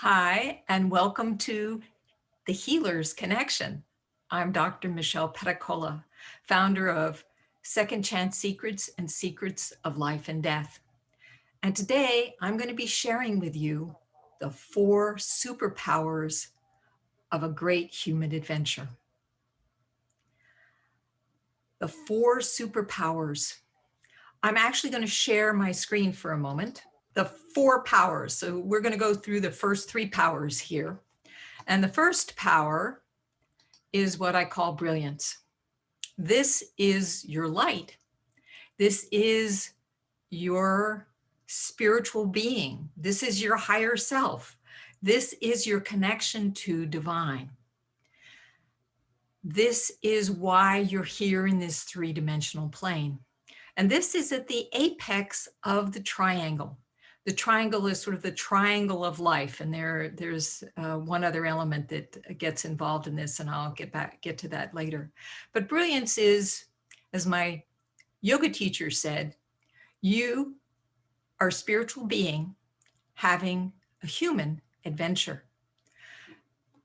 Hi, and welcome to the Healer's Connection. I'm Dr. Michelle Petacola, founder of Second Chance Secrets and Secrets of Life and Death. And today I'm going to be sharing with you the 4 superpowers of a great human adventure. The 4 superpowers. I'm actually going to share my screen for a moment. The 4 powers. So we're going to go through the first 3 powers here. And the first power is what I call brilliance. This is your light. This is your spiritual being. This is your higher self. This is your connection to divine. This is why you're here in this 3-dimensional plane. And this is at the apex of the triangle. The triangle is sort of the triangle of life. And there's one other element that gets involved in this, and I'll get to that later. But brilliance is, as my yoga teacher said, you are a spiritual being having a human adventure.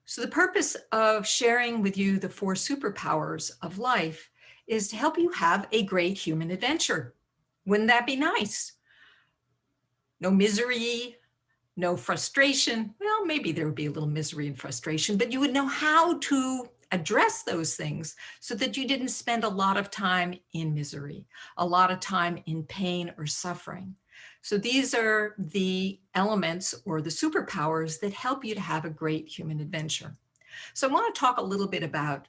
So the purpose of sharing with you the 4 superpowers of life is to help you have a great human adventure. Wouldn't that be nice? No misery, no frustration. Well, maybe there would be a little misery and frustration, but you would know how to address those things so that you didn't spend a lot of time in misery, a lot of time in pain or suffering. So these are the elements or the superpowers that help you to have a great human adventure. So I want to talk a little bit about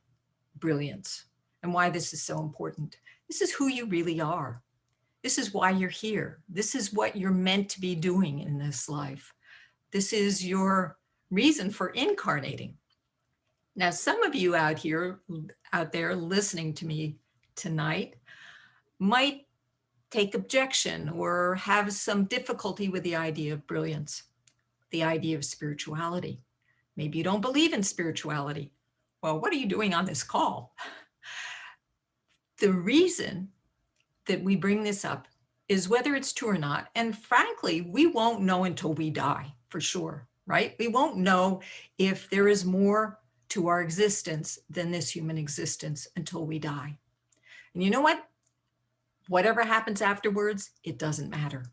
brilliance and why this is so important. This is who you really are. This is why you're here. This is what you're meant to be doing in this life. This is your reason for incarnating. Now, some of you out there listening to me tonight might take objection or have some difficulty with the idea of brilliance, the idea of spirituality. Maybe you don't believe in spirituality. Well, what are you doing on this call? The reason that we bring this up is whether it's true or not. And frankly, we won't know until we die, for sure, right? We won't know if there is more to our existence than this human existence until we die. And you know what? Whatever happens afterwards, it doesn't matter.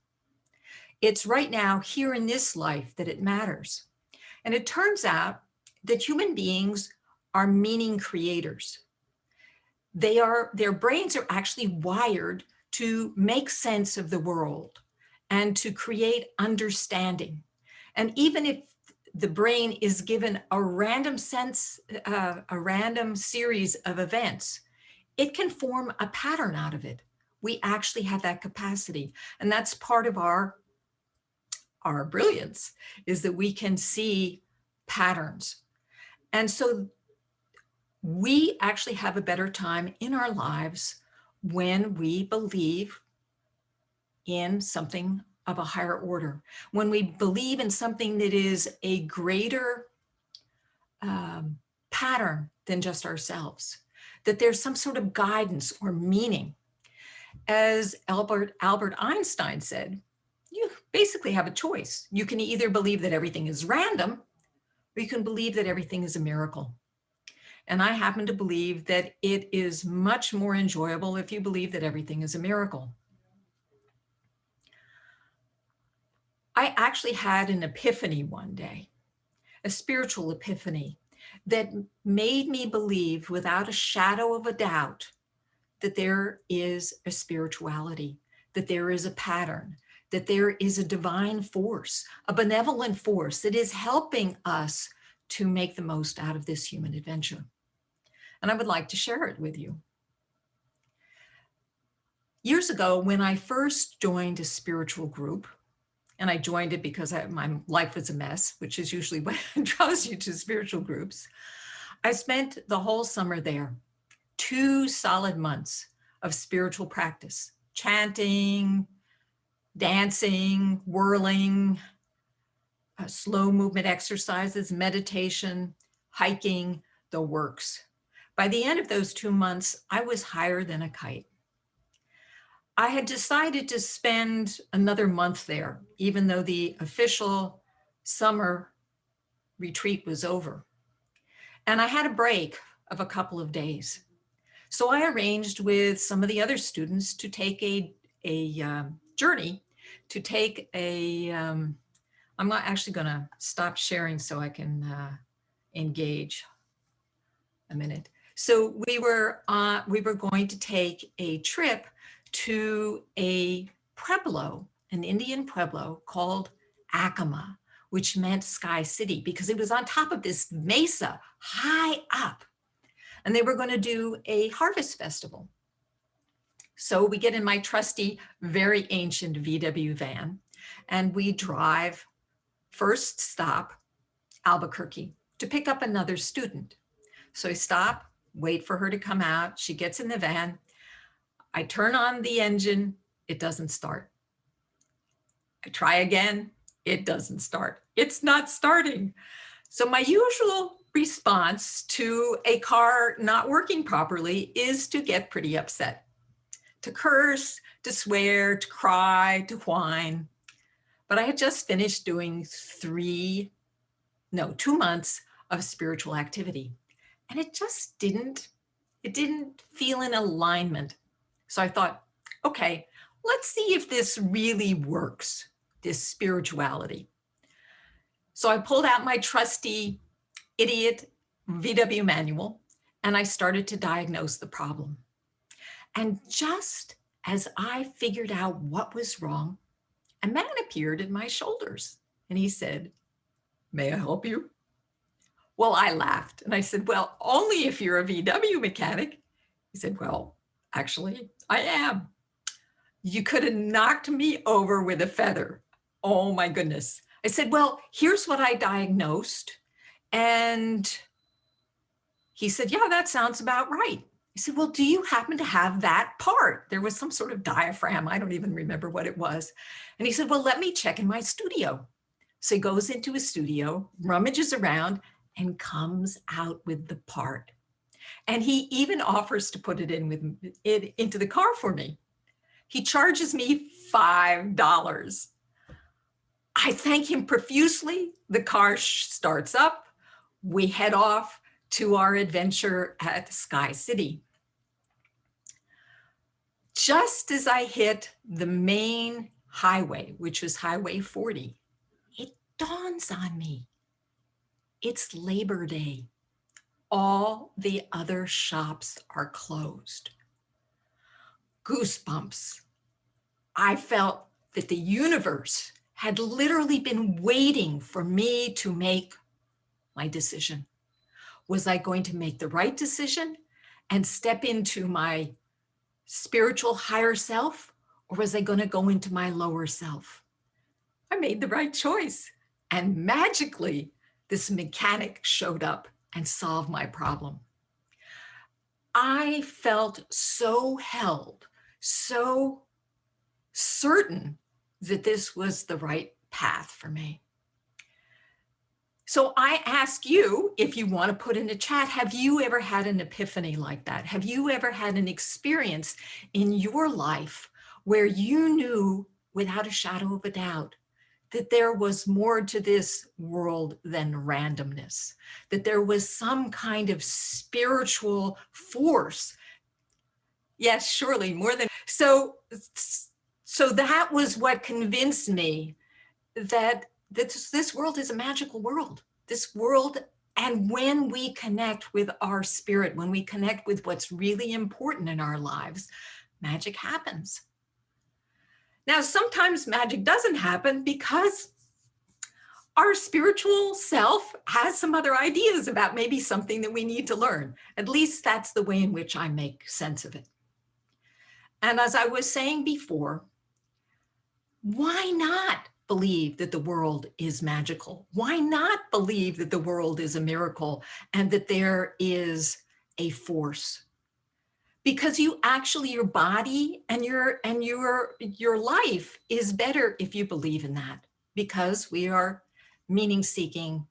It's right now, here in this life, that it matters. And it turns out that human beings are meaning creators. Their brains are actually wired to make sense of the world and to create understanding. And even if the brain is given a random series of events, it can form a pattern out of it. We actually have that capacity. And that's part of our brilliance, is that we can see patterns. And so we actually have a better time in our lives when we believe in something of a higher order, when we believe in something that is a greater pattern than just ourselves, that there's some sort of guidance or meaning. As Albert Einstein said, you basically have a choice. You can either believe that everything is random, or you can believe that everything is a miracle. And I happen to believe that it is much more enjoyable if you believe that everything is a miracle. I actually had an epiphany one day, a spiritual epiphany that made me believe without a shadow of a doubt that there is a spirituality, that there is a pattern, that there is a divine force, a benevolent force that is helping us to make the most out of this human adventure. And I would like to share it with you. Years ago, when I first joined a spiritual group, and I joined it because my life was a mess, which is usually what draws you to spiritual groups, I spent the whole summer there, 2 solid months of spiritual practice, chanting, dancing, whirling, slow movement exercises, meditation, hiking, the works. By the end of those 2 months, I was higher than a kite. I had decided to spend another month there, even though the official summer retreat was over. And I had a break of a couple of days. So I arranged with some of the other students to take a journey, to take I'm not actually going to stop sharing so I can engage a minute. So we were going to take a trip to a pueblo, an Indian pueblo called Acoma, which meant Sky City, because it was on top of this mesa high up. And they were going to do a harvest festival. So we get in my trusty, very ancient VW van, and we drive, first stop, Albuquerque, to pick up another student. So I stop, wait for her to come out. She gets in the van. I turn on the engine. It doesn't start. I try again. It doesn't start. It's not starting. So my usual response to a car not working properly is to get pretty upset, to curse, to swear, to cry, to whine. But I had just finished doing 2 months of spiritual activity. And it just didn't feel in alignment. So I thought, okay, let's see if this really works, this spirituality. So I pulled out my trusty idiot VW manual and I started to diagnose the problem. And just as I figured out what was wrong, a man appeared at my shoulders and he said, "May I help you?" Well, I laughed and I said, "Well, only if you're a VW mechanic." He said, "Well, actually, I am." You could have knocked me over with a feather. Oh my goodness. I said, "Well, here's what I diagnosed." And he said, "Yeah, that sounds about right." I said, "Well, do you happen to have that part?" There was some sort of diaphragm. I don't even remember what it was. And he said, "Well, let me check in my studio." So he goes into his studio, rummages around, and comes out with the part. And he even offers to put it into the car for me. He charges me $5. I thank him profusely. The car starts up. We head off to our adventure at Sky City. Just as I hit the main highway, which was Highway 40, it dawns on me. It's Labor Day. All the other shops are closed. Goosebumps. I felt that the universe had literally been waiting for me to make my decision. Was I going to make the right decision and step into my spiritual higher self, or was I going to go into my lower self? I made the right choice. And magically, this mechanic showed up and solved my problem. I felt so held, so certain that this was the right path for me. So I ask you, if you want to put in the chat, have you ever had an epiphany like that? Have you ever had an experience in your life where you knew without a shadow of a doubt that there was more to this world than randomness, that there was some kind of spiritual force? Yes, surely more than. So that was what convinced me that this world is a magical world. This world, and when we connect with our spirit, when we connect with what's really important in our lives, magic happens. Now, sometimes magic doesn't happen because our spiritual self has some other ideas about maybe something that we need to learn. At least that's the way in which I make sense of it. And as I was saying before, why not believe that the world is magical? Why not believe that the world is a miracle and that there is a force? Because your body and your life is better if you believe in that, because we are meaning-seeking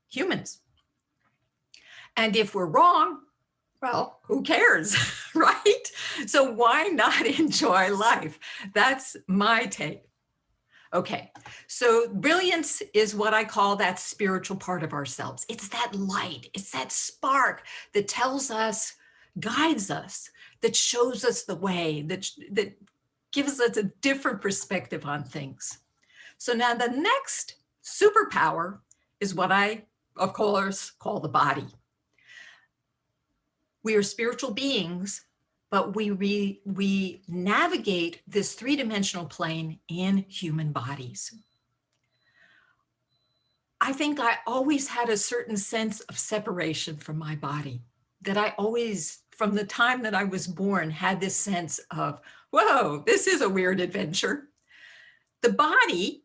humans. And if we're wrong, well, who cares, right? So why not enjoy life? That's my take. Okay, so brilliance is what I call that spiritual part of ourselves. It's that light, it's that spark that tells us, guides us, that shows us the way, that gives us a different perspective on things. So now the next superpower is what I, of course, call the body. We are spiritual beings, but we navigate this three-dimensional plane in human bodies. I think I always had a certain sense of separation from my body, that I always, from the time that I was born, had this sense of, whoa, this is a weird adventure. The body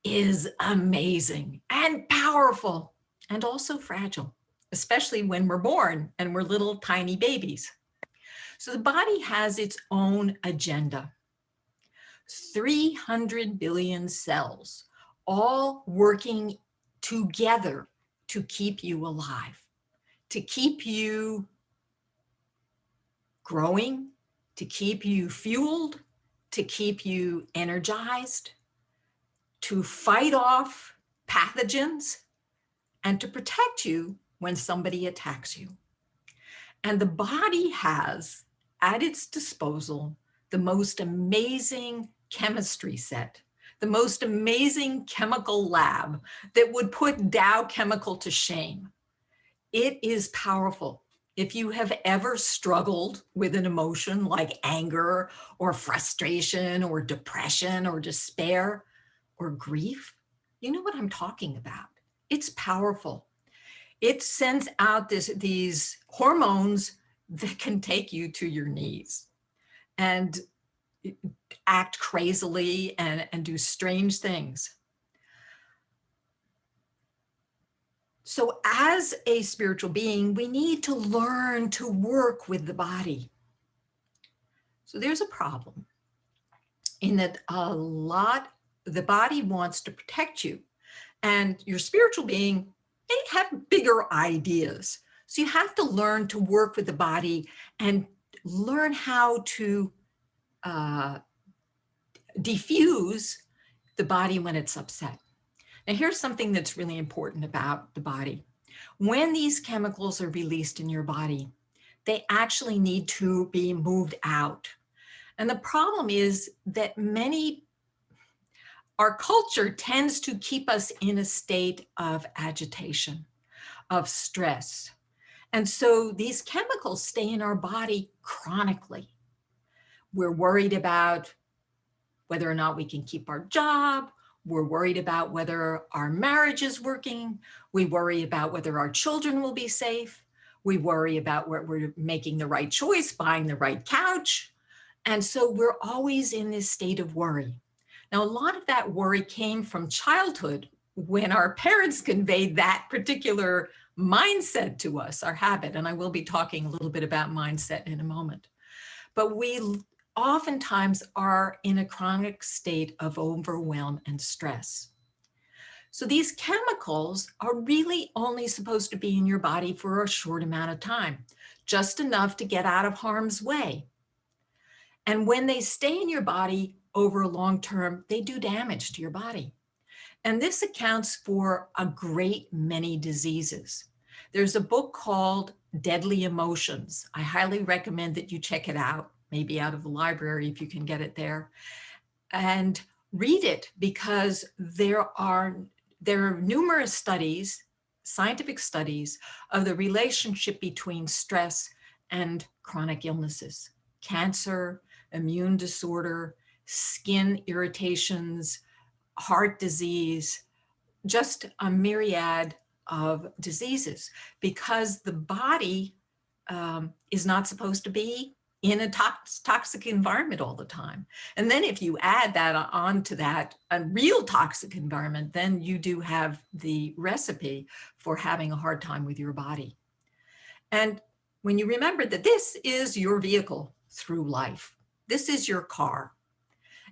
is amazing and powerful and also fragile, especially when we're born and we're little tiny babies. So the body has its own agenda. 300 billion cells, all working together to keep you alive, to keep you growing, to keep you fueled, to keep you energized, to fight off pathogens, and to protect you when somebody attacks you. And the body has at its disposal the most amazing chemistry set, the most amazing chemical lab that would put Dow Chemical to shame. It is powerful. If you have ever struggled with an emotion like anger or frustration or depression or despair or grief, you know what I'm talking about. It's powerful. It sends out these hormones that can take you to your knees and act crazily and do strange things. So as a spiritual being, we need to learn to work with the body. So there's a problem in that the body wants to protect you, and your spiritual being may have bigger ideas. So you have to learn to work with the body and learn how to diffuse the body when it's upset. Now, here's something that's really important about the body. When these chemicals are released in your body, they actually need to be moved out. And the problem is that our culture tends to keep us in a state of agitation, of stress. And so these chemicals stay in our body chronically. We're worried about whether or not we can keep our job. We're worried about whether our marriage is working. We worry about whether our children will be safe. We worry about whether we're making the right choice, buying the right couch. And so we're always in this state of worry. Now, a lot of that worry came from childhood when our parents conveyed that particular mindset to us, our habit. And I will be talking a little bit about mindset in a moment. But we oftentimes are in a chronic state of overwhelm and stress. So these chemicals are really only supposed to be in your body for a short amount of time, just enough to get out of harm's way. And when they stay in your body over a long term, they do damage to your body. And this accounts for a great many diseases. There's a book called Deadly Emotions. I highly recommend that you check it out, maybe out of the library if you can get it there, and read it, because there are numerous studies, scientific studies, of the relationship between stress and chronic illnesses, cancer, immune disorder, skin irritations, heart disease, just a myriad of diseases, because the body is not supposed to be in a toxic environment all the time. And then if you add that onto that, a real toxic environment, then you do have the recipe for having a hard time with your body. And when you remember that this is your vehicle through life, this is your car.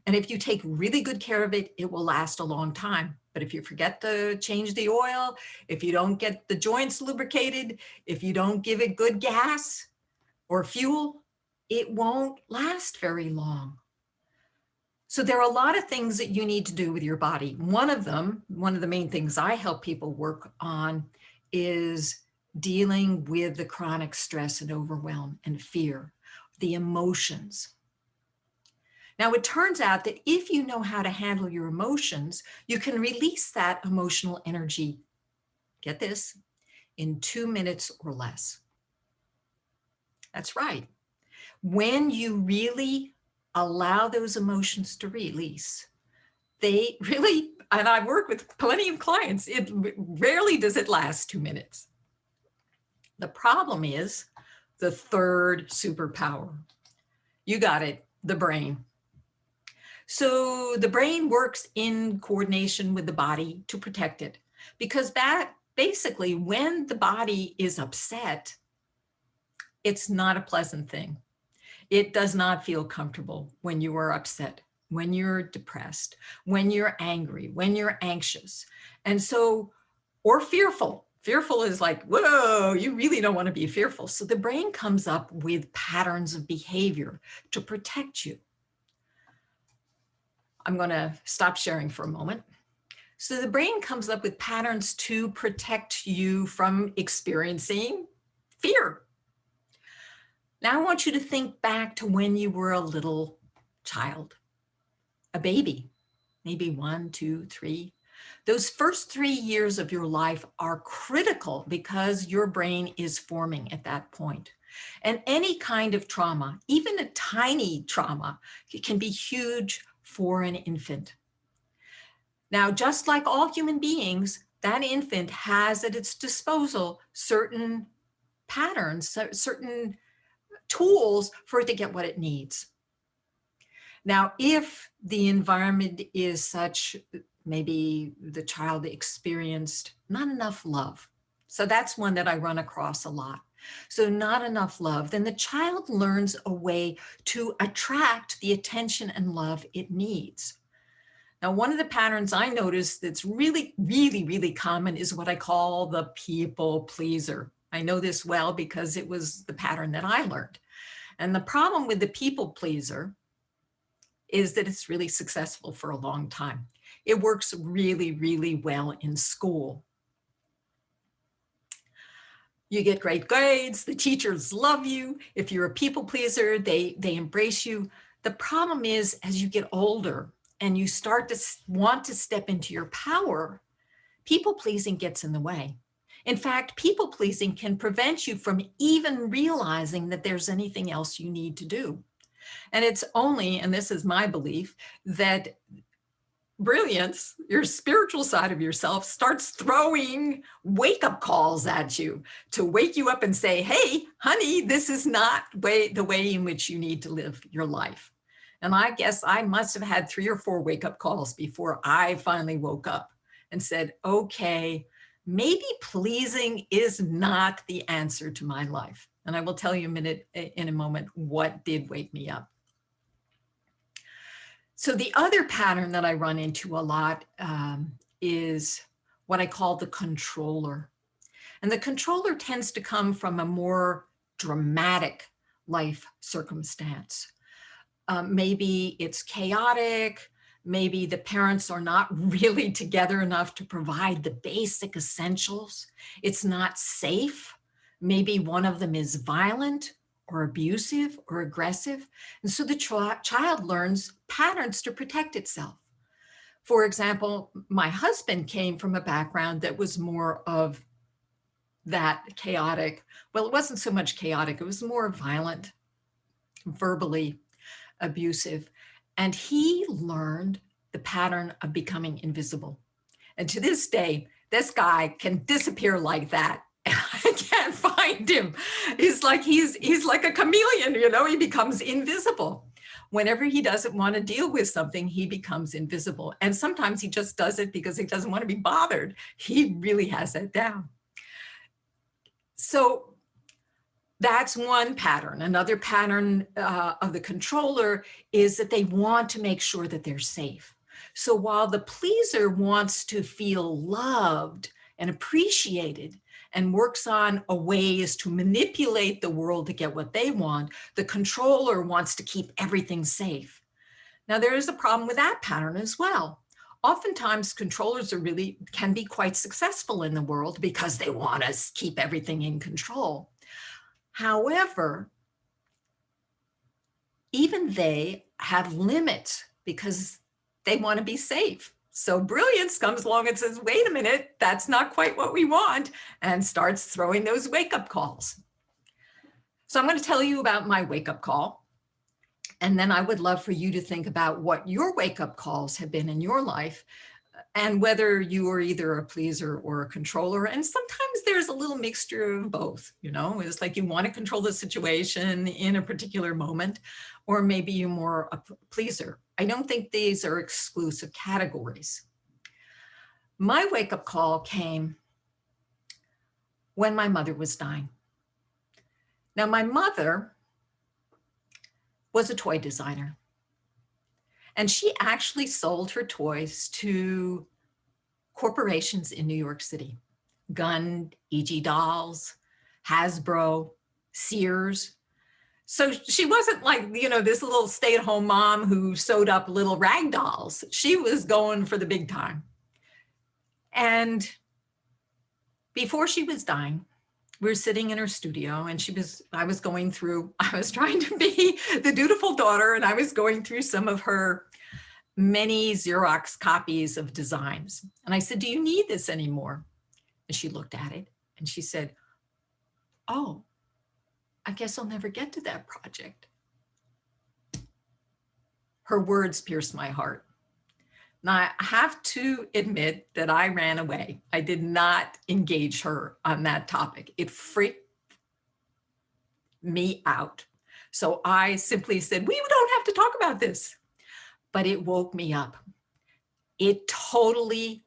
And if you take really good care of it, it will last a long time. But if you forget to change the oil, if you don't get the joints lubricated, if you don't give it good gas or fuel, it won't last very long. So there are a lot of things that you need to do with your body. One of them, one of the main things I help people work on is dealing with the chronic stress and overwhelm and fear, the emotions. Now, it turns out that if you know how to handle your emotions, you can release that emotional energy, get this, in 2 minutes or less. That's right. When you really allow those emotions to release, they really, and I've worked with plenty of clients, it rarely does it last 2 minutes. The problem is the third superpower. You got it, the brain. So the brain works in coordination with the body to protect it, because that basically, when the body is upset, it's not a pleasant thing. It does not feel comfortable when you are upset, when you're depressed, when you're angry, when you're anxious. And so, or fearful. Fearful is like, whoa, you really don't want to be fearful. So the brain comes up with patterns of behavior to protect you. I'm going to stop sharing for a moment. So the brain comes up with patterns to protect you from experiencing fear. Now I want you to think back to when you were a little child, a baby, maybe 1, 2, 3. Those first 3 years of your life are critical because your brain is forming at that point. And any kind of trauma, even a tiny trauma, it can be huge for an infant. Now, just like all human beings, that infant has at its disposal certain patterns, certain tools for it to get what it needs. Now, if the environment is such, maybe the child experienced not enough love. So that's one that I run across a lot. So not enough love, then the child learns a way to attract the attention and love it needs. Now, one of the patterns I notice that's really, really, really common is what I call the people pleaser. I know this well because it was the pattern that I learned. And the problem with the people pleaser is that it's really successful for a long time. It works really, really well in school. You get great grades, the teachers love you. If you're a people pleaser, they embrace you. The problem is, as you get older and you start to want to step into your power, people pleasing gets in the way. In fact, people pleasing can prevent you from even realizing that there's anything else you need to do. And it's only, and this is my belief, that brilliance, your spiritual side of yourself, starts throwing wake-up calls at you to wake you up and say, hey, honey, this is not the way in which you need to live your life. And I guess I must have had 3 or 4 wake-up calls before I finally woke up and said, okay, maybe pleasing is not the answer to my life. And I will tell you in a moment what did wake me up. So the other pattern that I run into a lot is what I call the controller. And the controller tends to come from a more dramatic life circumstance. Maybe it's chaotic. Maybe the parents are not really together enough to provide the basic essentials. It's not safe. Maybe one of them is violent or abusive or aggressive. And so the child learns patterns to protect itself. For example, my husband came from a background that was more of that chaotic. Well, it wasn't so much chaotic. It was more violent, verbally abusive. And he learned the pattern of becoming invisible. And to this day, this guy can disappear like that. I can't find him. He's like a chameleon, he becomes invisible. Whenever he doesn't want to deal with something, he becomes invisible. And sometimes he just does it because he doesn't want to be bothered. He really has that down. So that's one pattern. Another pattern of the controller is that they want to make sure that they're safe. So while the pleaser wants to feel loved and appreciated and works on a ways to manipulate the world to get what they want, the controller wants to keep everything safe. Now, there is a problem with that pattern as well. Oftentimes, controllers can be quite successful in the world because they want to keep everything in control. However, even they have limits because they want to be safe. So brilliance comes along and says, wait a minute, that's not quite what we want, and starts throwing those wake-up calls. So I'm going to tell you about my wake-up call. And then I would love for you to think about what your wake-up calls have been in your life and whether you are either a pleaser or a controller. And sometimes there's a little mixture of both, it's like you want to control the situation in a particular moment, or maybe you're more a pleaser. I don't think these are exclusive categories. My wake-up call came when my mother was dying. Now, my mother was a toy designer, and she actually sold her toys to corporations in New York City. Gun, E.G. Dolls, Hasbro, Sears. So she wasn't like, this little stay-at-home mom who sewed up little rag dolls. She was going for the big time. And before she was dying, we were sitting in her studio, and I was trying to be the dutiful daughter, and I was going through some of her many Xerox copies of designs. And I said, do you need this anymore? And she looked at it and she said, oh, I guess I'll never get to that project. Her words pierced my heart. Now, I have to admit that I ran away. I did not engage her on that topic. It freaked me out. So I simply said, we don't have to talk about this. But it woke me up. It totally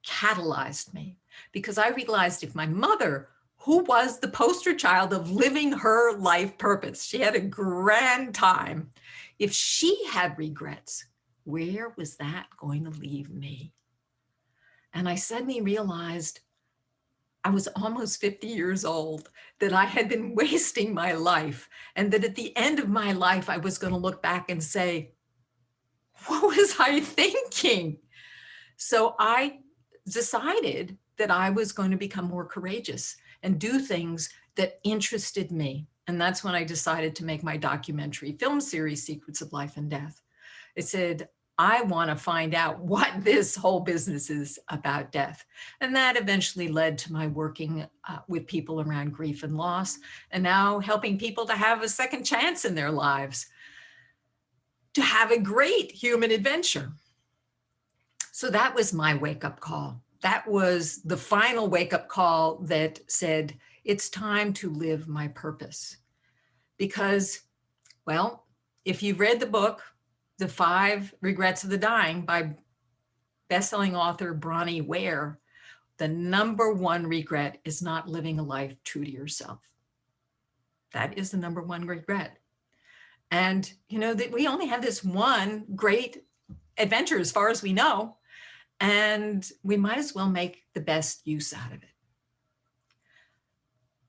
catalyzed me because I realized if my mother, who was the poster child of living her life purpose, she had a grand time, if she had regrets, where was that going to leave me? And I suddenly realized I was almost 50 years old, that I had been wasting my life, and that at the end of my life, I was going to look back and say, what was I thinking? So I decided that I was going to become more courageous and do things that interested me. And that's when I decided to make my documentary film series, Secrets of Life and Death. It said, I want to find out what this whole business is about death. And that eventually led to my working with people around grief and loss, and now helping people to have a second chance in their lives, to have a great human adventure. So that was my wake-up call. That was the final wake-up call that said, it's time to live my purpose. Because, well, if you've read the book, The 5 Regrets of the Dying by bestselling author Bronnie Ware, the number one regret is not living a life true to yourself. That is the number one regret. And, that we only have this one great adventure as far as we know, and we might as well make the best use out of it.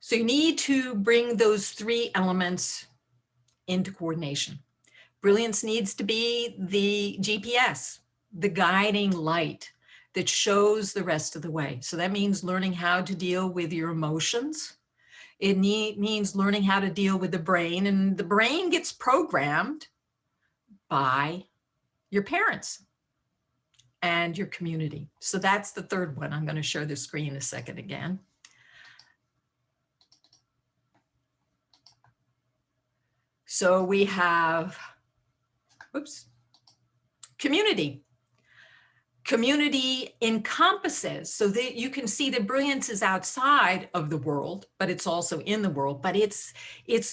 So you need to bring those 3 elements into coordination. Brilliance needs to be the GPS, the guiding light that shows the rest of the way. So that means learning how to deal with your emotions. It means learning how to deal with the brain, and the brain gets programmed by your parents and your community. So that's the third one. I'm going to share the screen a second again. So we have, community. Community encompasses, so that you can see that brilliance is outside of the world, but it's also in the world, but it's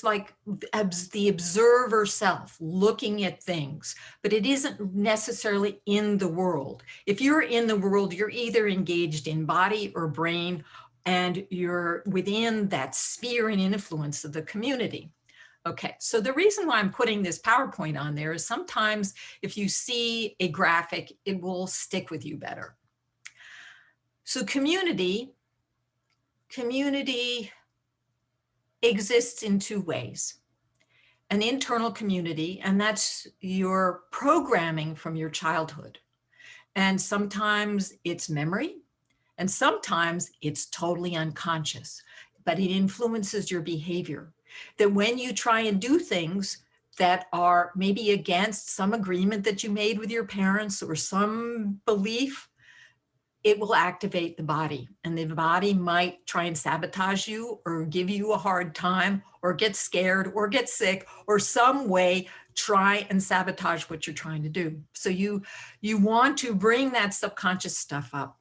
like the observer self looking at things, but it isn't necessarily in the world. If you're in the world, you're either engaged in body or brain, and you're within that sphere and influence of the community. Okay, so the reason why I'm putting this PowerPoint on there is sometimes if you see a graphic, it will stick with you better. So community exists in 2 ways. an internal community, and that's your programming from your childhood. And sometimes it's memory, and sometimes it's totally unconscious, but it influences your behavior. That when you try and do things that are maybe against some agreement that you made with your parents or some belief, it will activate the body, and the body might try and sabotage you or give you a hard time or get scared or get sick or some way try and sabotage what you're trying to do. So you want to bring that subconscious stuff up.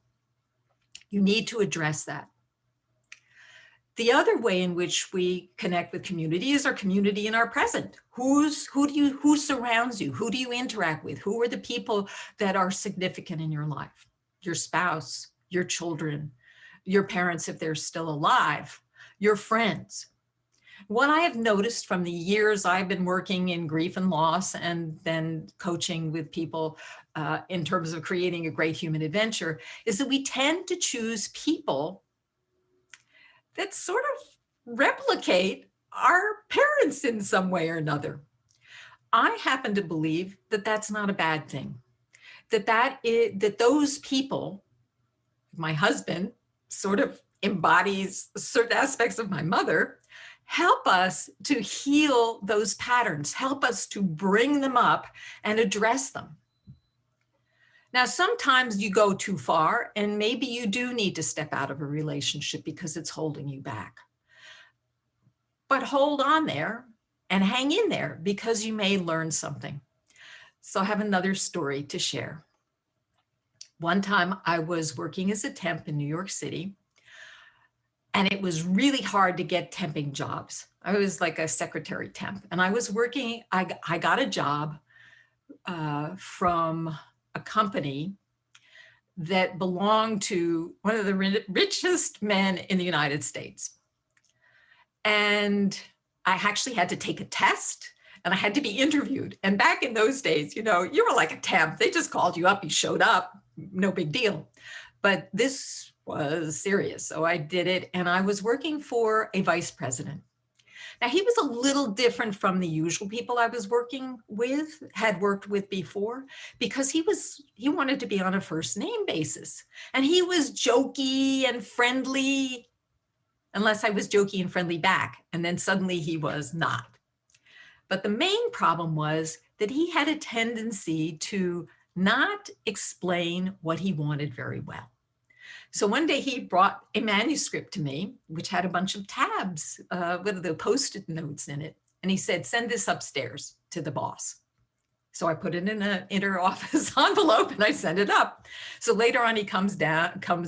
You need to address that. The other way in which we connect with community is our community in our present. Who surrounds you? Who do you interact with? Who are the people that are significant in your life? Your spouse, your children, your parents if they're still alive, your friends. What I have noticed from the years I've been working in grief and loss and then coaching with people in terms of creating a great human adventure is that we tend to choose people that sort of replicate our parents in some way or another. I happen to believe that that's not a bad thing. That those people, my husband sort of embodies certain aspects of my mother, help us to heal those patterns, help us to bring them up and address them. Now, sometimes you go too far and maybe you do need to step out of a relationship because it's holding you back. But hold on there and hang in there because you may learn something. So I have another story to share. One time I was working as a temp in New York City, and it was really hard to get temping jobs. I was like a secretary temp, and I was working, I got a job from a company that belonged to one of the richest men in the United States. And I actually had to take a test and I had to be interviewed. And back in those days, you know, you were like a temp. They just called you up, you showed up, no big deal. But this was serious. So I did it. And I was working for a vice president. Now, he was a little different from the usual people I was working with, had worked with before, because he wanted to be on a first name basis. And he was jokey and friendly, unless I was jokey and friendly back. And then suddenly he was not. But the main problem was that he had a tendency to not explain what he wanted very well. So one day he brought a manuscript to me, which had a bunch of tabs with the Post-it notes in it. And he said, send this upstairs to the boss. So I put it in an inter-office envelope and I sent it up. So later on he comes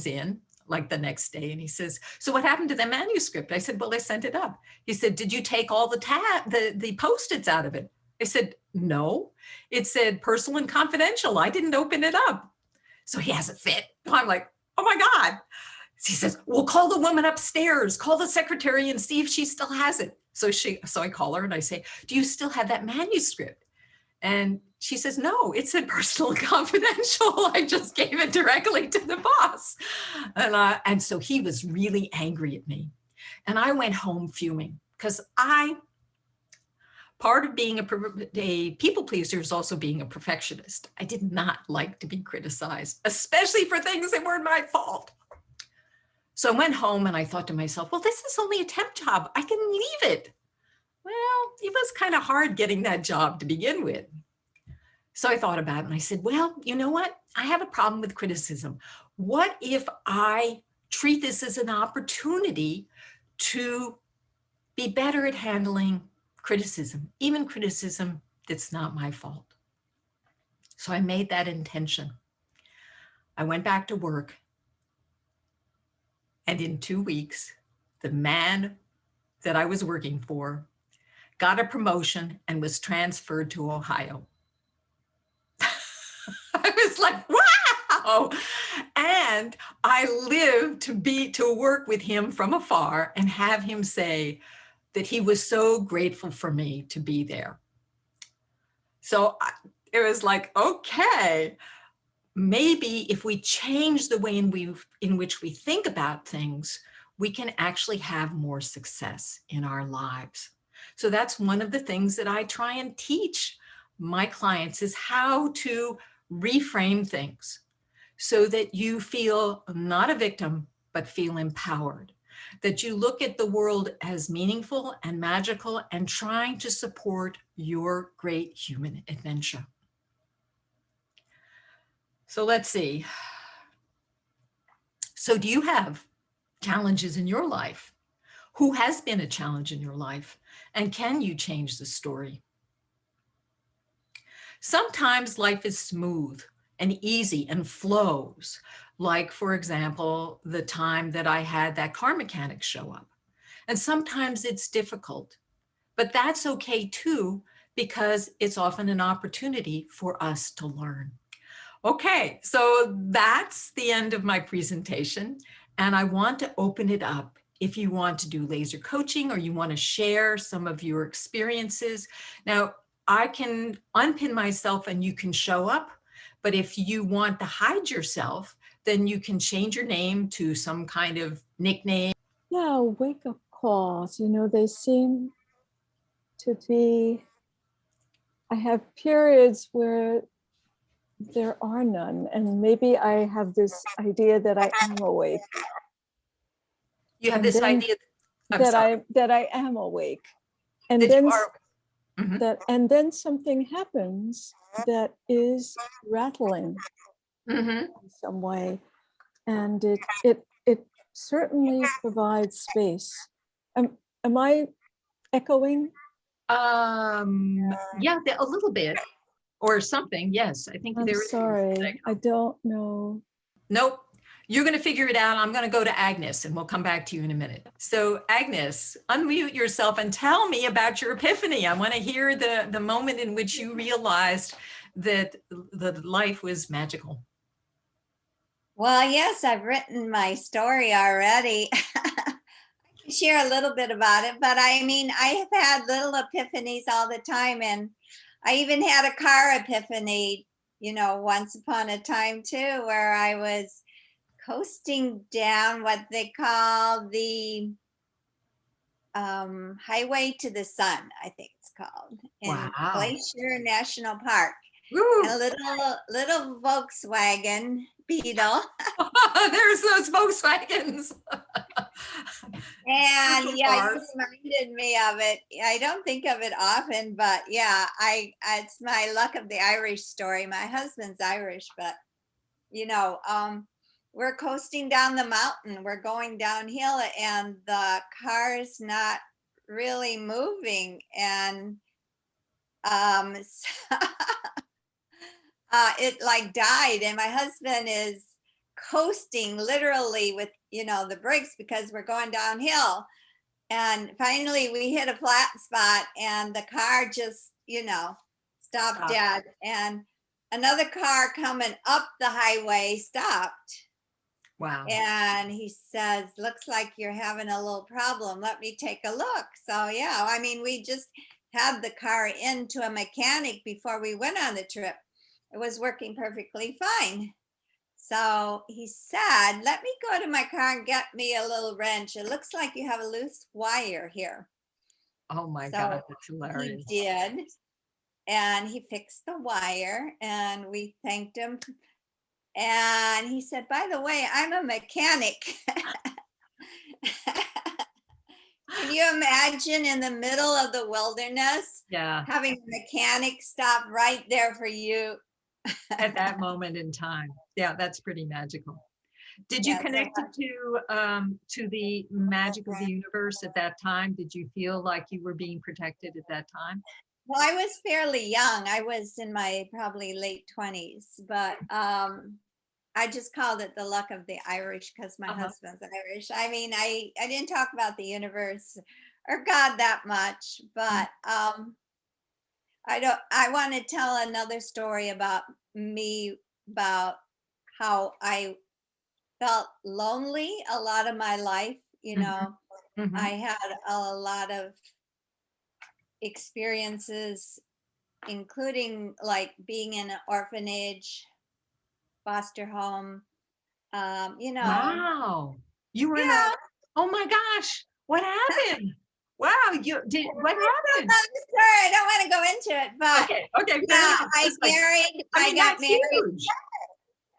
in like the next day and he says, so what happened to the manuscript? I said, well, I sent it up. He said, did you take all the Post-its out of it? I said, no, it said personal and confidential. I didn't open it up. So he has a fit. I'm like, oh my God. He says, well, call the woman upstairs, call the secretary and see if she still has it. So I call her and I say, do you still have that manuscript? And she says, no, it said personal and confidential. I just gave it directly to the boss. And so he was really angry at me. And I went home fuming because part of being a people pleaser is also being a perfectionist. I did not like to be criticized, especially for things that weren't my fault. So I went home and I thought to myself, well, this is only a temp job. I can leave it. Well, it was kind of hard getting that job to begin with. So I thought about it and I said, well, you know what? I have a problem with criticism. What if I treat this as an opportunity to be better at handling criticism, even criticism that's not my fault? So I made that intention. I went back to work. And in 2 weeks, the man that I was working for got a promotion and was transferred to Ohio. I was like, wow. And I lived to work with him from afar and have him say that he was so grateful for me to be there. So it was like, okay, maybe if we change the way in which we think about things, we can actually have more success in our lives. So that's one of the things that I try and teach my clients is how to reframe things so that you feel not a victim, but feel empowered. That you look at the world as meaningful and magical and trying to support your great human adventure. So let's see. So, do you have challenges in your life? Who has been a challenge in your life? And can you change the story? Sometimes life is smooth and easy and flows. Like, for example, the time that I had that car mechanic show up. And sometimes it's difficult, but that's okay too, because it's often an opportunity for us to learn. Okay, so that's the end of my presentation. And I want to open it up if you want to do laser coaching or you want to share some of your experiences. Now, I can unpin myself and you can show up. But if you want to hide yourself, then you can change your name to some kind of nickname. Yeah, wake up calls, they seem to be, I have periods where there are none. And maybe I have this idea that I am awake. You have And this then idea, I'm that sorry, I am awake. And that you then are. Mhm, something happens that is rattling mhm. in some way. And it certainly provides space. Am I echoing? Yeah, a little bit or something. Yes, I think I'm there is. sorry. I don't know. Nope. You're going to figure it out. I'm going to go to Agnes and we'll come back to you in a minute. So, Agnes, unmute yourself and tell me about your epiphany. I want to hear the moment in which you realized that the life was magical. Well, yes, I've written my story already. I can share a little bit about it, but I mean, I have had little epiphanies all the time. And I even had a car epiphany, once upon a time too, where I was coasting down what they call the Highway to the Sun, I think it's called, in Wow. Glacier National Park. And Woo. a little Volkswagen Beetle. There's those Volkswagens. And yeah, you Superpowers. reminded me of it. I don't think of it often, but yeah, it's my luck of the Irish story. My husband's Irish, but we're coasting down the mountain. We're going downhill and the car's not really moving. And it like died. And my husband is coasting literally with, the brakes because we're going downhill. And finally we hit a flat spot and the car just, stopped Stop. dead. And another car coming up the highway stopped. Wow. And he says, looks like you're having a little problem. Let me take a look. So yeah, I mean, we just had the car into a mechanic before we went on the trip. It was working perfectly fine. So he said, let me go to my car and get me a little wrench. It looks like you have a loose wire here. Oh my So God, that's hilarious. he did. And he fixed the wire and we thanked him. And he said, by the way, I'm a mechanic. Can you imagine in the middle of the wilderness, Yeah, having a mechanic stop right there for you? at that moment in time. Yeah, that's pretty magical. Did you Yeah, so connect it to the magic of the universe at that time? Did you feel like you were being protected at that time? well, I was fairly young. I was in my probably late 20s, but I just called it the luck of the Irish because my Uh-huh. husband's Irish. I mean, I didn't talk about the universe or God that much, but I want to tell another story about me, about how I felt lonely a lot of my life. Mhm, I mhm. had a lot of experiences, including like being in an orphanage, foster home, Wow. You were in a, yeah. oh my gosh, what happened? Wow, what happened? Sorry, I don't want to go into it, but Okay, fair yeah, enough. I Just like, married. I I mean, got that's married. huge.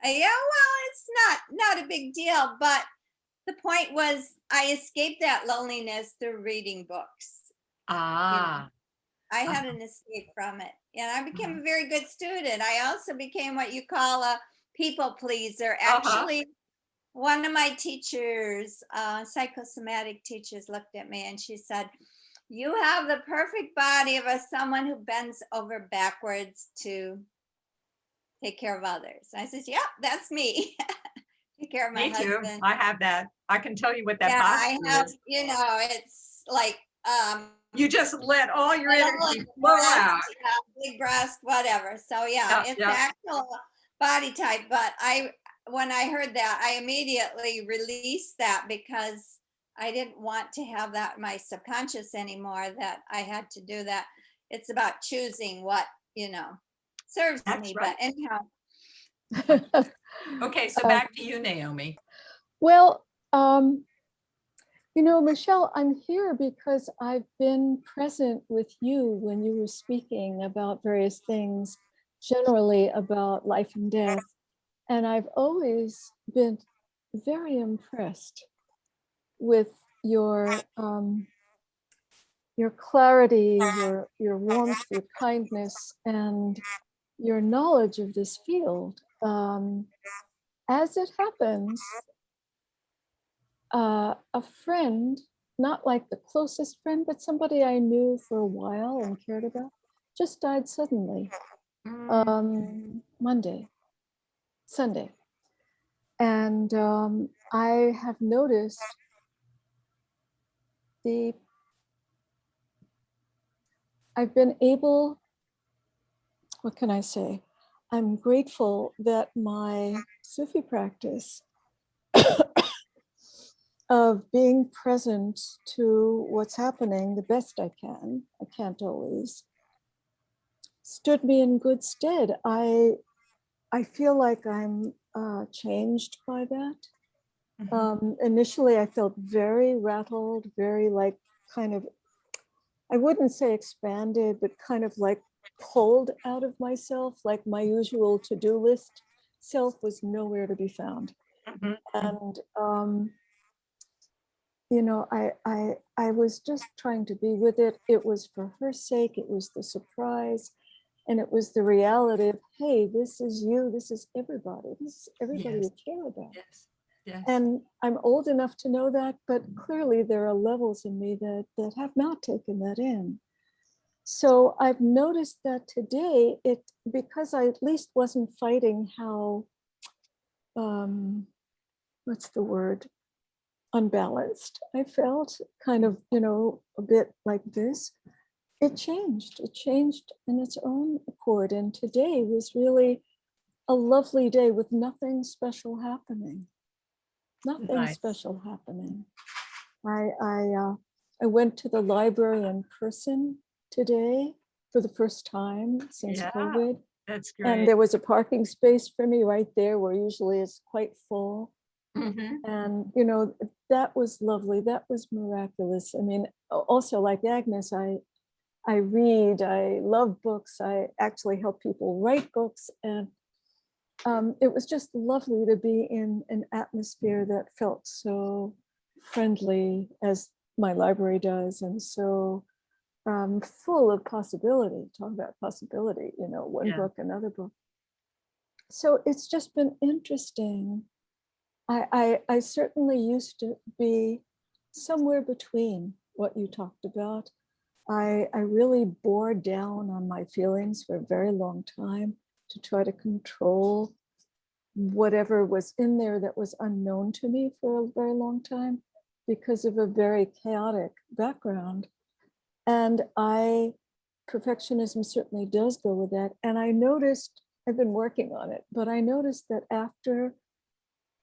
Yeah, well, it's not a big deal, but the point was I escaped that loneliness through reading books. You know, Ah, I uh-huh, had an escape from it, and I became uh-huh, a very good student. I also became what you call a people pleaser. uh-huh. Actually, one of my teachers, psychosomatic teachers, looked at me and she said, "You have the perfect body of someone who bends over backwards to take care of others." I said, "Yep, that's me." Take care of my Me too. husband. I have that. I can tell you what that Yeah, I posture have, is. it's like You just let all your little energy and flow breast, out. yeah, big breast, whatever. So yeah, Yeah, it's the yeah. actual body type. But when I heard that, I immediately released that because I didn't want to have that in my subconscious anymore, that I had to do that. It's about choosing what, serves That's me. But right. anyhow, Okay, so Uh, back to you, Naomi. well, Michelle, I'm here because I've been present with you when you were speaking about various things, generally about life and death. And I've always been very impressed with your clarity, your warmth, your kindness, and your knowledge of this field. As it happens, a friend, not like the closest friend, but somebody I knew for a while and cared about, just died suddenly Sunday. And I have noticed I've been able, what can I say? I'm grateful that my Sufi practice of being present to what's happening the best I can, I can't always, stood me in good stead. I feel like I'm changed by that. Initially, I felt very rattled, very like kind of, I wouldn't say expanded, but kind of like pulled out of myself, like my usual to-do list self was nowhere to be found. Mhm, And I was just trying to be with it. It was for her sake. It was the surprise, and it was the reality of, hey, this is you. This is everybody. This is everybody yes, you care about. yes, yes. And I'm old enough to know that, but clearly there are levels in me that have not taken that in. So I've noticed that today, because I at least wasn't fighting how, what's the word, unbalanced I felt, kind of, a bit like this. It changed in its own accord. And today was really a lovely day with nothing special happening. Nothing Nice. special happening. I went to the library in person today for the first time since Yeah, COVID. that's And great. there was a parking space for me right there where usually it's quite full. Mhm. And, that was lovely. That was miraculous. I mean, also like Agnes, I read, I love books. I actually help people write books. And it was just lovely to be in an atmosphere that felt so friendly, as my library does, and so full of possibility. Talk about possibility, one Yeah. book, another book. So it's just been interesting. I certainly used to be somewhere between what you talked about. I really bore down on my feelings for a very long time to try to control whatever was in there that was unknown to me for a very long time because of a very chaotic background. And perfectionism certainly does go with that. And I noticed, I've been working on it, but I noticed that after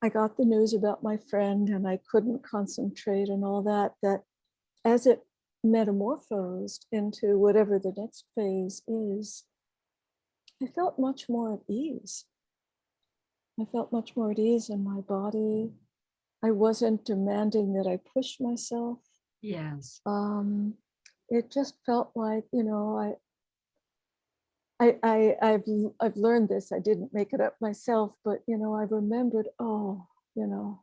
I got the news about my friend and I couldn't concentrate and all that, that as it metamorphosed into whatever the next phase is, I felt much more at ease. I felt much more at ease in my body. I wasn't demanding that I push myself. Yes. It just felt like, you know, I've learned this. I didn't make it up myself, but you know, I remembered, oh, you know,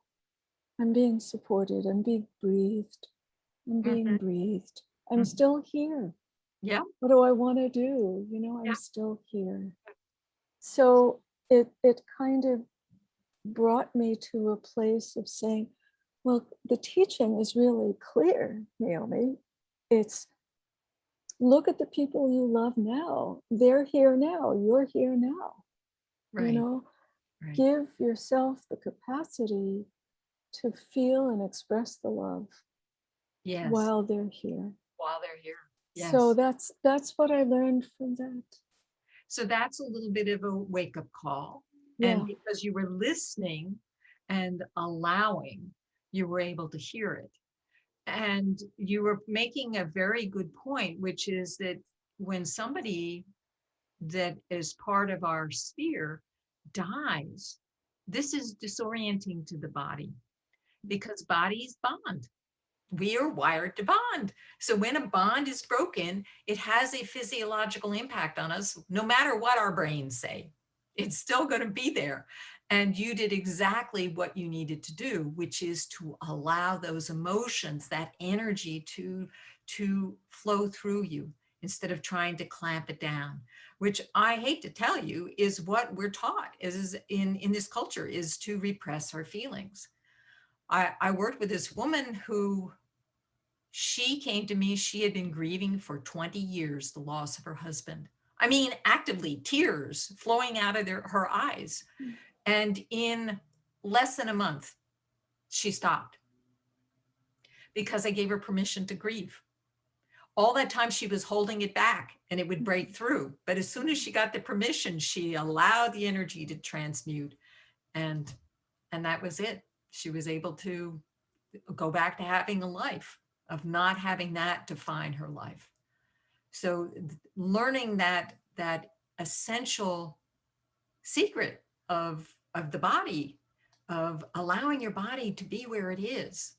I'm being supported, I'm being breathed, I'm being Mhm, breathed. I'm mhm. still here. Yeah, What do I want to do? You know, I'm yeah. still here. So it kind of brought me to a place of saying, well, the teaching is really clear, Naomi. It's look at the people you love now. They're here now. You're here now. You Right, know, right. give yourself the capacity to feel and express the love Yes, while they're here. while they're here. So Yes. that's what I learned from that. So that's a little bit of a wake-up call. And Yeah. because you were listening and allowing, you were able to hear it. And you were making a very good point, which is that when somebody that is part of our sphere dies, this is disorienting to the body because bodies bond. We are wired to bond. So when a bond is broken, it has a physiological impact on us, no matter what our brains say. It's still going to be there. And you did exactly what you needed to do, which is to allow those emotions, that energy to flow through you instead of trying to clamp it down, which I hate to tell you is what we're taught is in this culture is to repress our feelings. I worked with this woman who she came to me, she had been grieving for 20 years the loss of her husband. I mean, actively, tears flowing out of her eyes. And in less than a month, she stopped because I gave her permission to grieve. All that time she was holding it back and it would break through. But as soon as she got the permission, she allowed the energy to transmute. And and that was it. She was able to go back to having a life, of not having that define her life. So learning that essential secret of the body, of allowing your body to be where it is.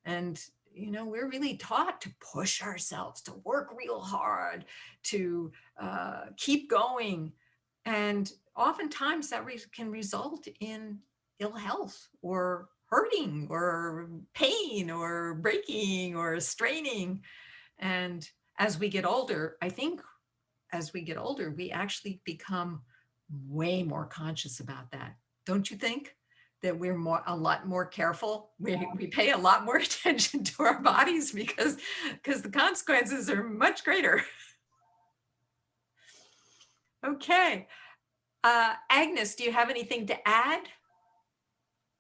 And you know, we're really taught to push ourselves, to work real hard, to keep going. And oftentimes that can result in ill health or hurting or pain or breaking or straining. And as we get older, I think as we get older, we actually become way more conscious about that. Don't you think? That we're a lot more careful. We pay a lot more attention to our bodies because the consequences are much greater. Okay. Agnes, do you have anything to add?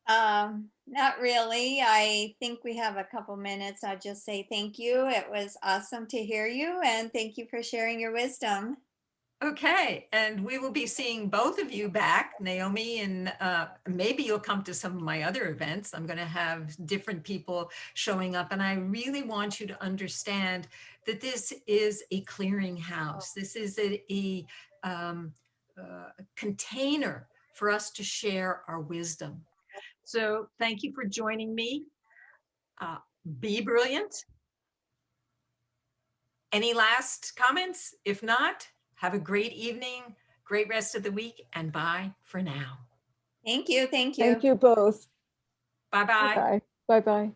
Not really. I think we have a couple minutes. I'll just say thank you. It was awesome to hear you, and thank you for sharing your wisdom. Okay, and we will be seeing both of you back, Naomi, and maybe you'll come to some of my other events. I'm going to have different people showing up, and I really want you to understand that this is a clearinghouse. This is um, container for us to share our wisdom. So thank you for joining me. Uh, be brilliant. Any last comments? If not, have a great evening, great rest of the week, and bye for now. Thank you. Thank you. Thank you both. Bye bye. Bye-bye. Bye-bye.